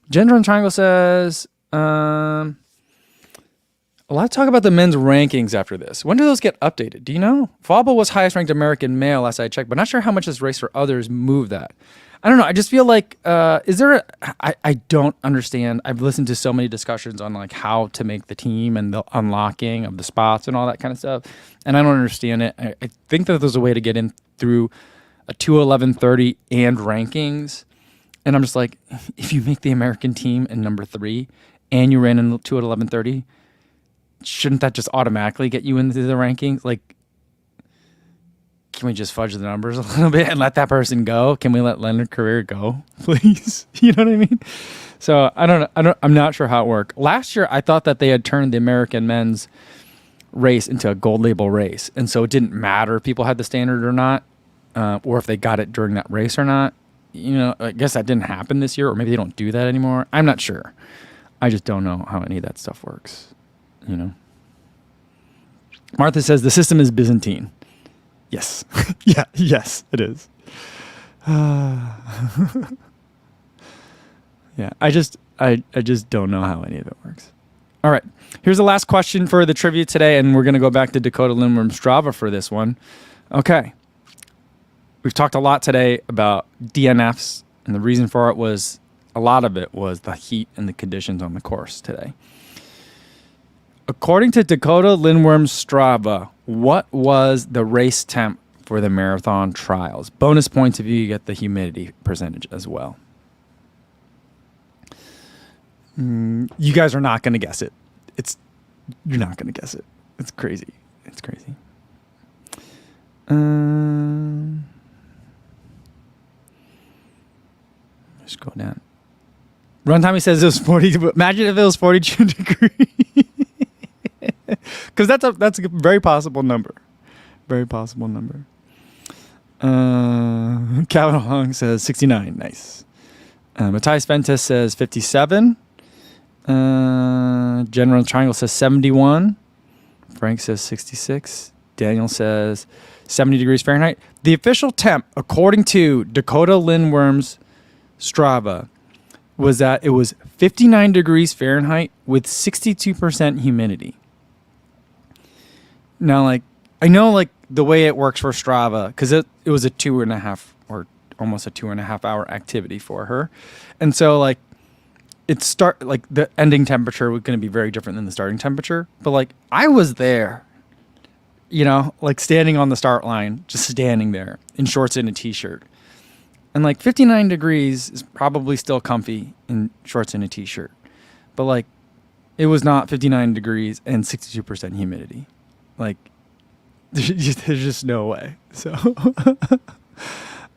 Gender and Triangle says, a lot of talk about the men's rankings after this. When do those get updated? Do you know? Fauble was highest ranked American male last I checked, but not sure how much this race for others moved that. I don't know. I just feel like, I don't understand. I've listened to so many discussions on like how to make the team and the unlocking of the spots and all that kind of stuff. And I don't understand it. I think that there's a way to get in through a 2:11:30 and rankings. And I'm just like, if you make the American team in number 3 and you ran in 2:11:30, shouldn't that just automatically get you into the rankings? Like, can we just fudge the numbers a little bit and let that person go? Can we let Leonard Carrera go, please? You know what I mean? So I'm not sure how it worked. Last year, I thought that they had turned the American men's race into a gold label race. And so it didn't matter if people had the standard or not, or if they got it during that race or not. I guess that didn't happen this year, or maybe they don't do that anymore. I'm not sure. I just don't know how any of that stuff works. Martha says the system is Byzantine. Yes. Yes, it is. Yeah, I just don't know how any of it works. All right. Here's the last question for the trivia today, and we're going to go back to Dakota Lindworm Strava for this one. Okay. We've talked a lot today about DNFs, and the reason for it was a lot of it was the heat and the conditions on the course today. According to Dakota Lindworm's Strava, what was the race temp for the marathon trials? Bonus points if you get the humidity percentage as well. You guys are not going to guess it. You're not going to guess it. It's crazy. It's crazy. Just go down. Runtime says it was 42. Imagine if it was 42 degrees. Because that's a very possible number. Very possible number. Calvin Hong says 69. Nice. Matthias Ventus says 57. General Triangle says 71. Frank says 66. Daniel says 70 degrees Fahrenheit. The official temp, according to Dakota Lindworm's Strava, was that it was 59 degrees Fahrenheit with 62% humidity. Now, like, I know, like, the way it works for Strava, because it was a 2.5 or almost a 2.5 hour activity for her. And so, like, the ending temperature was going to be very different than the starting temperature. But, like, I was there, like, standing on the start line, just standing there in shorts and a t-shirt. And like 59 degrees is probably still comfy in shorts and a t-shirt. But like it was not 59 degrees and 62% humidity. Like there's just no way. So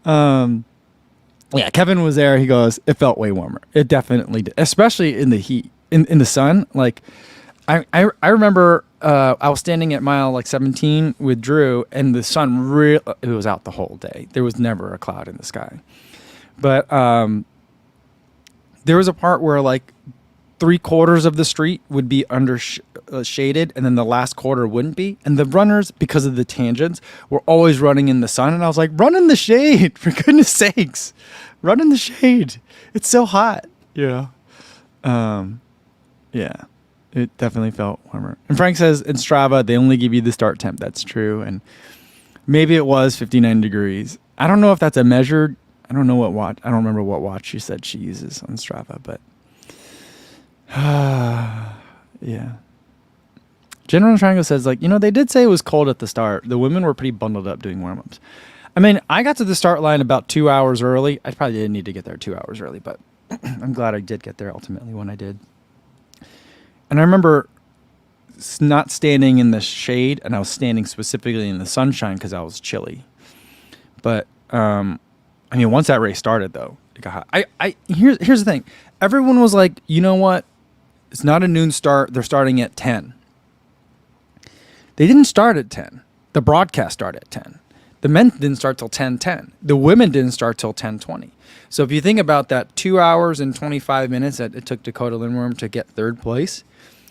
yeah, Kevin was there. He goes, it felt way warmer. It definitely did, especially in the heat, in the sun. Like I remember I was standing at mile like 17 with Drew, and the sun it was out the whole day. There was never a cloud in the sky. But there was a part where like 3/4 of the street would be under shaded, and then the last quarter wouldn't be. And the runners, because of the tangents, were always running in the sun. And I was like, run in the shade, for goodness sakes. Run in the shade. It's so hot. Yeah. Yeah. It definitely felt warmer. And Frank says in Strava, they only give you the start temp. That's true. And maybe it was 59 degrees. I don't know if that's a measured. I don't know what watch. I don't remember what watch she said she uses on Strava, but yeah. General Triangle says, like, they did say it was cold at the start. The women were pretty bundled up doing warm-ups. I mean, I got to the start line about 2 hours early. I probably didn't need to get there 2 hours early, but I'm glad I did get there ultimately when I did. And I remember not standing in the shade, and I was standing specifically in the sunshine because I was chilly. But I mean, once that race started, though, it got hot. Here's the thing. Everyone was like, you know what? It's not a noon start. They're starting at 10. They didn't start at 10. The broadcast started at 10. The men didn't start till 10:10. The women didn't start till 10:20. So if you think about that 2 hours and 25 minutes that it took Dakota Lindworm to get third place,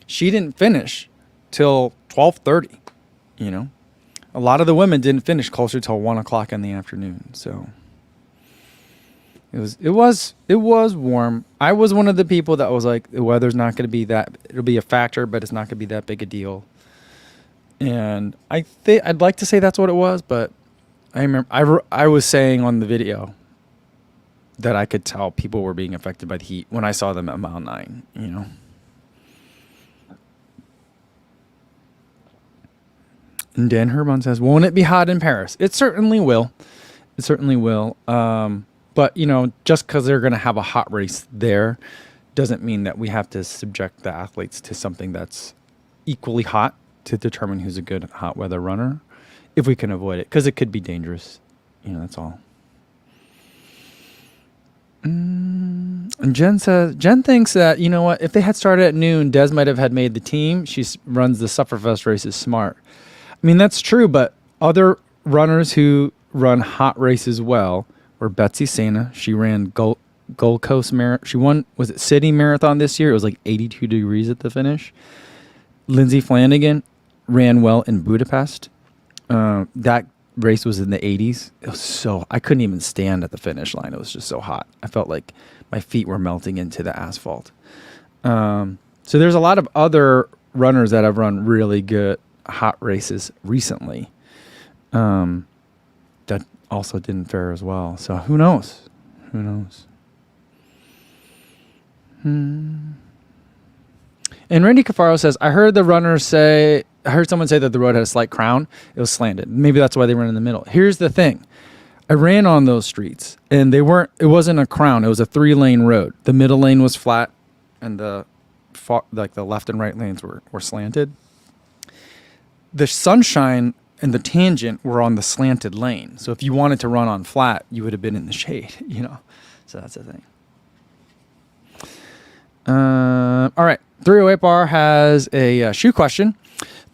she didn't finish till 12:30. A lot of the women didn't finish closer till 1 o'clock in the afternoon. So it was warm. I was one of the people that was like, the weather's not going to be that. It'll be a factor, but it's not going to be that big a deal. And I'd like to say that's what it was, but I remember I was saying on the video that I could tell people were being affected by the heat when I saw them at mile 9. And Dan Herman says, won't it be hot in Paris? It certainly will. It certainly will. But, just because they're going to have a hot race there doesn't mean that we have to subject the athletes to something that's equally hot to determine who's a good hot weather runner, if we can avoid it, because it could be dangerous. That's all. And Jen thinks that, if they had started at noon, Des might have had made the team. She runs the Sufferfest races smart. I mean, that's true, but other runners who run hot races well were Betsy Sena. She ran Gold Coast Marathon. She won, was it Sydney Marathon this year? It was like 82 degrees at the finish. Lindsay Flanagan ran well in Budapest. That race was in the 80s. It was I couldn't even stand at the finish line. It was just so hot. I felt like my feet were melting into the asphalt. So there's a lot of other runners that have run really good hot races recently. That also didn't fare as well. So who knows? And Randy Cafaro says, I heard someone say that the road had a slight crown. It was slanted. Maybe that's why they ran in the middle. Here's the thing. I ran on those streets, and it wasn't a crown. It was a 3-lane road. The middle lane was flat, and the left and right lanes were slanted. The sunshine and the tangent were on the slanted lane. So if you wanted to run on flat, you would have been in the shade, So that's the thing. All right. 308 Bar has a shoe question.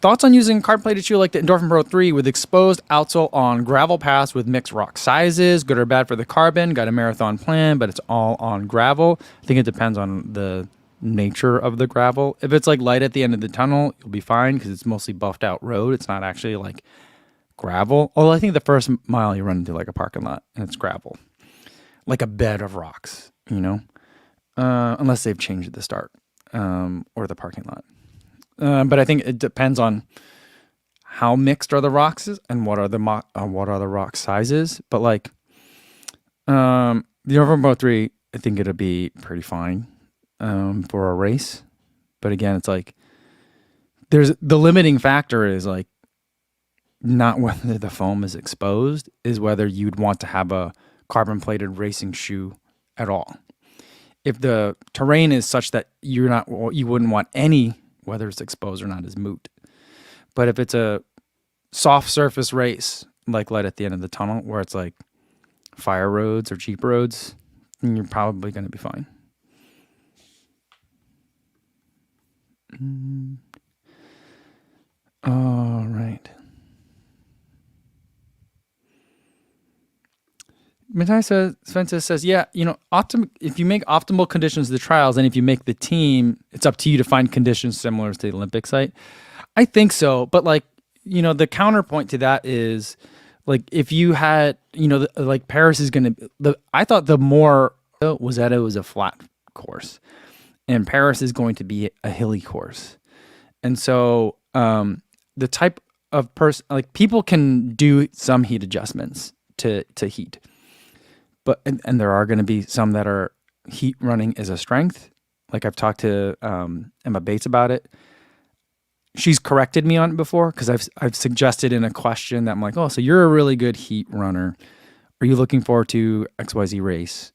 Thoughts on using carbon-plated shoe like the Endorphin Pro 3 with exposed outsole on gravel paths with mixed rock sizes? Good or bad for the carbon? Got a marathon plan, but it's all on gravel. I think it depends on the nature of the gravel. If it's like light at the end of the tunnel, you'll be fine because it's mostly buffed out road. It's not actually like gravel. Although I think the first mile you run into like a parking lot and it's gravel. Like a bed of rocks, unless they've changed at the start. Or the parking lot. But I think it depends on how mixed are the rocks and what are the rock sizes. But like the Endorphin Pro 3, I think it'll be pretty fine for a race. But again, it's like there's the limiting factor is like not whether the foam is exposed, is whether you'd want to have a carbon plated racing shoe at all. If the terrain is such that you wouldn't want any, whether it's exposed or not, is moot. But if it's a soft surface race, like Light at the End of the Tunnel, where it's like fire roads or cheap roads, then you're probably going to be fine. All right. Spencer says, yeah, if you make optimal conditions to the trials, and if you make the team, it's up to you to find conditions similar to the Olympic site. I think so. But the counterpoint to that is, like, if you had, like Paris is going to, I thought the more was that it was a flat course, and Paris is going to be a hilly course. And so the type of person, like, people can do some heat adjustments to heat. But and there are going to be some that are heat running as a strength. Like, I've talked to Emma Bates about it. She's corrected me on it before, because I've suggested in a question that I'm like, oh, so you're a really good heat runner. Are you looking forward to XYZ race?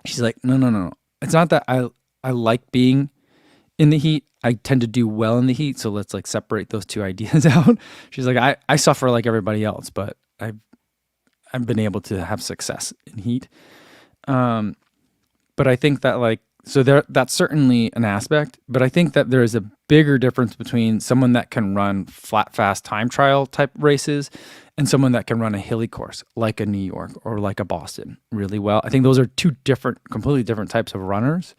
She's like, no. It's not that I like being in the heat. I tend to do well in the heat. So let's like separate those two ideas out. She's like, I suffer like everybody else, but I've been able to have success in heat. But I think that that's certainly an aspect, but I think that there is a bigger difference between someone that can run flat, fast time trial type races and someone that can run a hilly course like a New York or like a Boston really well. I think those are two completely different types of runners.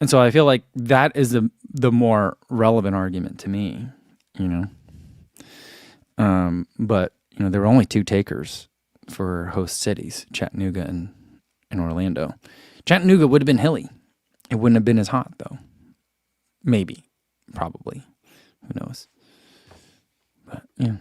And so I feel like that is the more relevant argument to me, but there were only two takers for host cities, Chattanooga and Orlando. Chattanooga would have been hilly. It wouldn't have been as hot, though. Maybe. Probably. Who knows? But, yeah.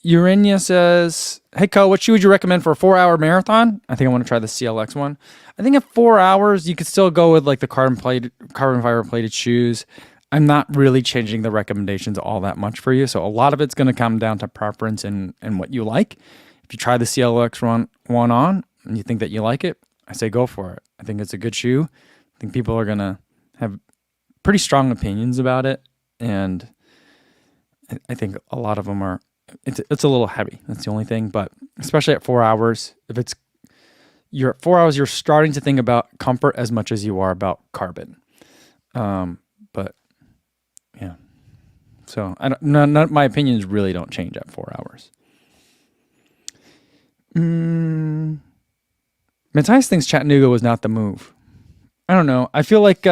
Urania says, hey, Co, what shoe would you recommend for a 4-hour marathon? I think I want to try the CLX one. I think at 4 hours, you could still go with like the carbon fiber plated shoes. I'm not really changing the recommendations all that much for you. So a lot of it's going to come down to preference and what you like. If you try the CLX one on and you think that you like it, I say go for it. I think it's a good shoe. I think people are going to have pretty strong opinions about it. And I think a lot of them it's a little heavy. That's the only thing. But especially at 4 hours, if you're at 4 hours, you're starting to think about comfort as much as you are about carbon. But yeah, so my opinions really don't change at 4 hours. Matthias thinks Chattanooga was not the move. I don't know. I feel like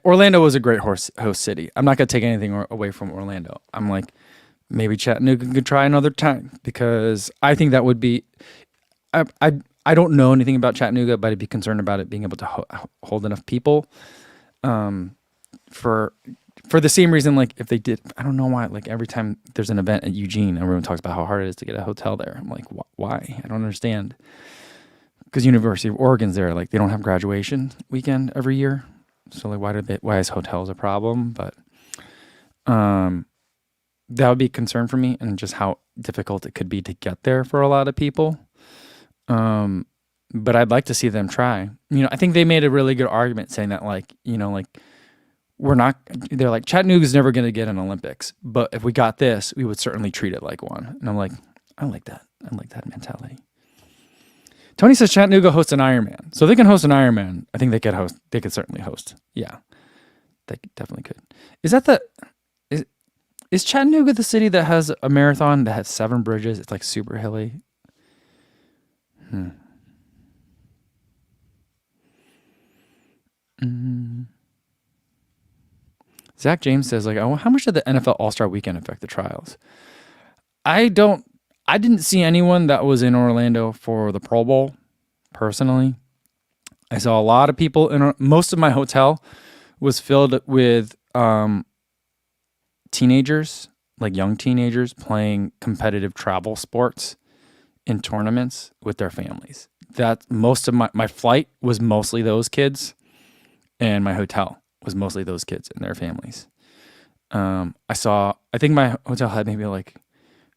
Orlando was a great host city. I'm not going to take anything away from Orlando. I'm like, maybe Chattanooga could try another time, because I think that would be. I don't know anything about Chattanooga, but I'd be concerned about it being able to hold enough people. For the same reason, like if they did, I don't know why. Like every time there's an event at Eugene, everyone talks about how hard it is to get a hotel there. I'm like, why? I don't understand. Because University of Oregon's there, like they don't have graduation weekend every year. So like, why is hotels a problem? But that would be a concern for me, and just how difficult it could be to get there for a lot of people. But I'd like to see them try. I think they made a really good argument saying that they're like, Chattanooga's never going to get an Olympics, but if we got this, we would certainly treat it like one. And I'm like, I like that. I like that mentality. Tony says Chattanooga hosts an Ironman. So if they can host an Ironman, I think they could certainly host. Yeah, they definitely could. Is Chattanooga the city that has a marathon that has 7 bridges? It's like super hilly. Zach James says, like, oh, how much did the NFL All-Star Weekend affect the trials? I didn't see anyone that was in Orlando for the Pro Bowl, personally. I saw a lot of people most of my hotel was filled with teenagers, like young teenagers playing competitive travel sports in tournaments with their families. That most of my flight was mostly those kids. and my hotel was mostly those kids and their families. I think my hotel had maybe like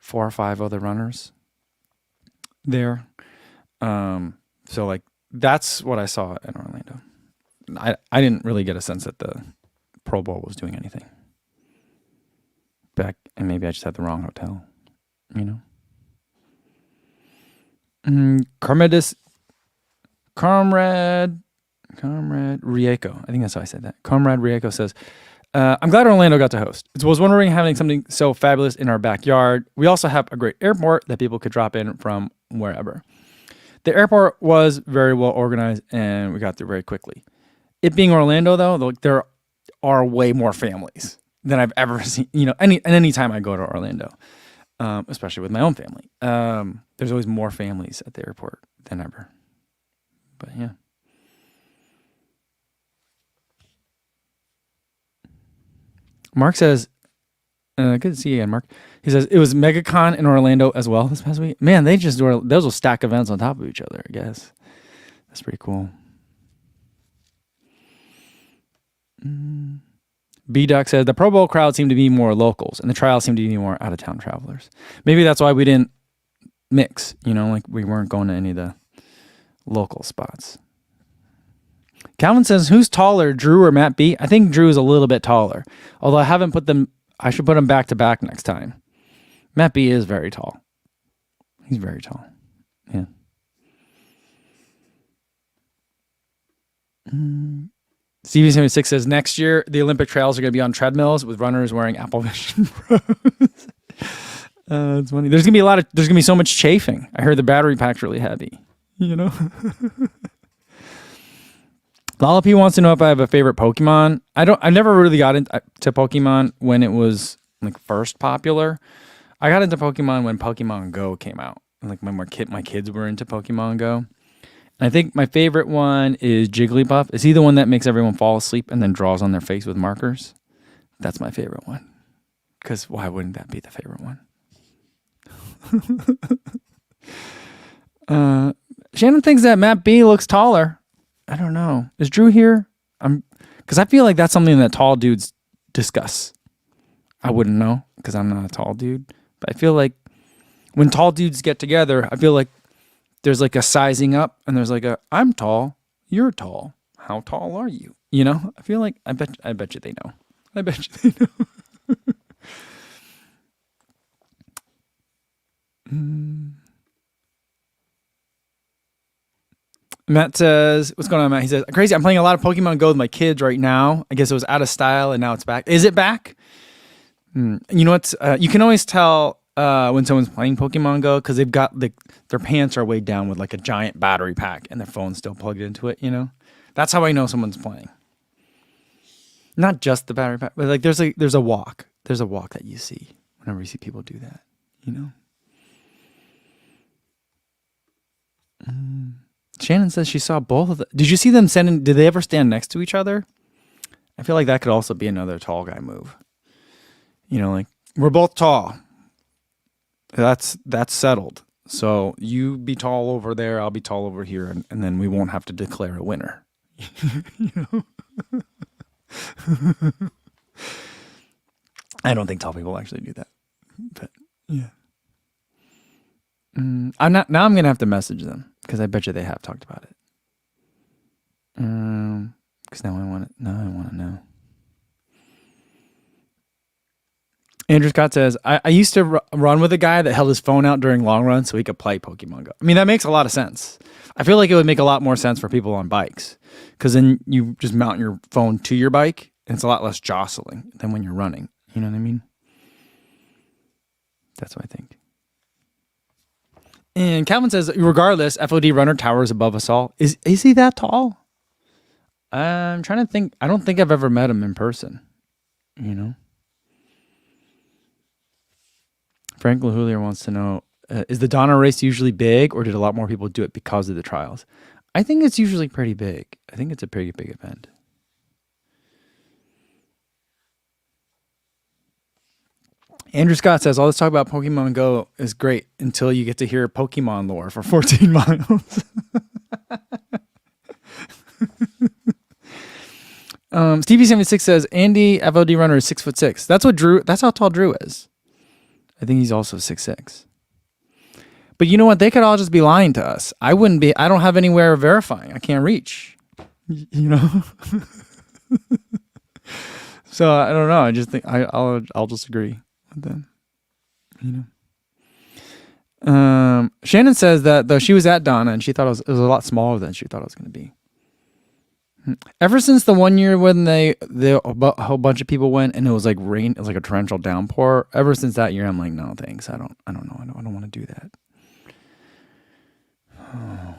4 or 5 other runners there. So like that's what I saw in Orlando. I didn't really get a sense that the Pro Bowl was doing anything back, and maybe I just had the wrong hotel, you know. Comrade Rieko, I think that's how I said that. Comrade Rieko says, I'm glad Orlando got to host. It was wondering having something so fabulous in our backyard. We also have a great airport that people could drop in from wherever. The airport was very well organized, and we got there very quickly. It being Orlando, though, there are way more families than I've ever seen. You know, any time I go to Orlando, especially with my own family, there's always more families at the airport than ever. But yeah. Mark says, good to see you again, Mark. He says, it was MegaCon in Orlando as well this past week. Man, those will stack events on top of each other, I guess. That's pretty cool. B-Duck says, the Pro Bowl crowd seemed to be more locals, and the trials seemed to be more out-of-town travelers. Maybe that's why we didn't mix, you know, like we weren't going to any of the local spots. Calvin says, who's taller, Drew or Matt B? I think Drew is a little bit taller, although I should put them back to back next time. Matt B is very tall. He's very tall. Yeah. Stevie76 says, next year, the Olympic trails are going to be on treadmills with runners wearing Apple Vision Pros. It's funny. There's going to be so much chafing. I heard the battery pack's really heavy, you know? Lollapy wants to know if I have a favorite Pokemon. I never really got into Pokemon when it was like first popular. I got into Pokemon when Pokemon Go came out. Like when my kids were into Pokemon Go. And I think my favorite one is Jigglypuff. Is he the one that makes everyone fall asleep and then draws on their face with markers? That's my favorite one. Because why wouldn't that be the favorite one? Shannon thinks that Matt B looks taller. I don't know. Is Drew here? Because I feel like that's something that tall dudes discuss. I wouldn't know because I'm not a tall dude. But I feel like when tall dudes get together, I feel like there's like a sizing up and there's like I'm tall, you're tall. How tall are you? You know? I feel like I bet you they know. I bet you they know. Matt says, what's going on, Matt? He says, crazy, I'm playing a lot of Pokemon Go with my kids right now. I guess it was out of style and now it's back. Is it back? You know what? You can always tell when someone's playing Pokemon Go because they've got their pants are weighed down with like a giant battery pack and their phone's still plugged into it, you know? That's how I know someone's playing. Not just the battery pack, but like there's a walk. There's a walk that you see whenever you see people do that, you know? Shannon says she saw both of them. Did you see them did they ever stand next to each other? I feel like that could also be another tall guy move. You know, like, we're both tall. That's settled. So you be tall over there, I'll be tall over here, and then we won't have to declare a winner. You know? I don't think tall people actually do that. But yeah. I'm going to have to message them because I bet you they have talked about it. Because now I want to know. Andrew Scott says, I used to run with a guy that held his phone out during long runs so he could play Pokemon Go. I mean, that makes a lot of sense. I feel like it would make a lot more sense for people on bikes because then you just mount your phone to your bike and it's a lot less jostling than when you're running. You know what I mean? That's what I think. And Calvin says, regardless, FOD runner towers above us all. Is he that tall? I'm trying to think. I don't think I've ever met him in person. You know? Frank LaHulier wants to know, is the Donna race usually big or did a lot more people do it because of the trials? I think it's usually pretty big. I think it's a pretty big event. Andrew Scott says, all this talk about Pokemon Go is great until you get to hear Pokemon lore for 14 miles. Stevie76 says Andy FOD runner is 6'6". That's how tall Drew is. I think he's also 6'6". But you know what? They could all just be lying to us. I don't have anywhere verifying. I can't reach. You know? So I don't know. I just think I'll just agree with them. You know? Shannon says that though she was at Donna and she thought it was a lot smaller than she thought it was going to be. Ever since the one year when a whole bunch of people went and it was like rain, it was like a torrential downpour. Ever since that year, I'm like, no, thanks. I don't know. I don't want to do that. Oh.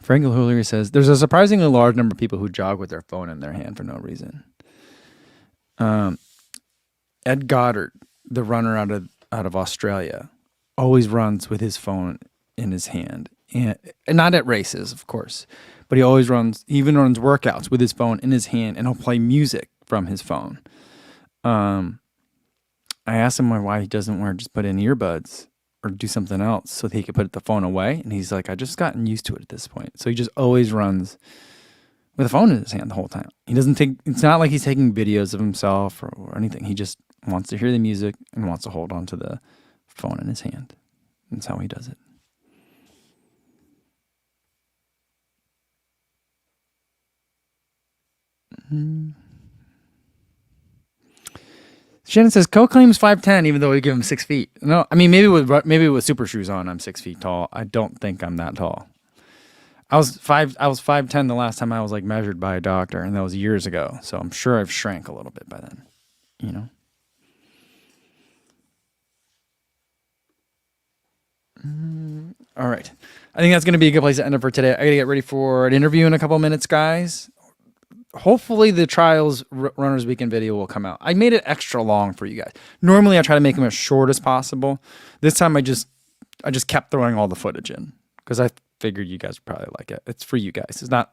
Frank O'Hullery says there's a surprisingly large number of people who jog with their phone in their hand for no reason. Ed Goddard, the runner out of Australia, always runs with his phone in his hand. And not at races, of course, but he always runs workouts with his phone in his hand, and he'll play music from his phone. I asked him why he doesn't just put in earbuds or do something else so that he could put the phone away, and he's like, I just gotten used to it at this point. So he just always runs with a phone in his hand the whole time. It's not like he's taking videos of himself or anything. He just wants to hear the music and wants to hold on to the phone in his hand. That's how he does it. Shannon says Co claims 5'10", even though we give him 6 feet. No, I mean maybe with super shoes on, I'm 6 feet tall. I don't think I'm that tall. I was 5'10" the last time I was like measured by a doctor, and that was years ago. So I'm sure I've shrank a little bit by then. You know. All right. I think that's going to be a good place to end it for today. I got to get ready for an interview in a couple minutes, guys. Hopefully the Trials Runners Weekend video will come out. I made it extra long for you guys. Normally I try to make them as short as possible. This time I just kept throwing all the footage in because I figured you guys would probably like it. It's for you guys. It's not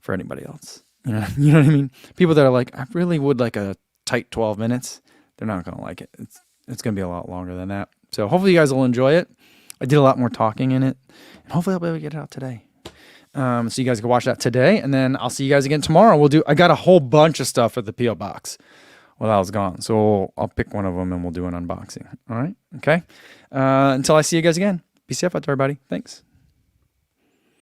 for anybody else. You know what I mean? People that are like, I really would like a tight 12 minutes. They're not going to like it. It's going to be a lot longer than that. So hopefully you guys will enjoy it. I did a lot more talking in it, and hopefully I'll be able to get it out today. So you guys can watch that today, and then I'll see you guys again tomorrow. I got a whole bunch of stuff at the P.O. Box while I was gone. So I'll pick one of them and we'll do an unboxing. All right? Okay? Until I see you guys again. Be safe out there, everybody. Thanks.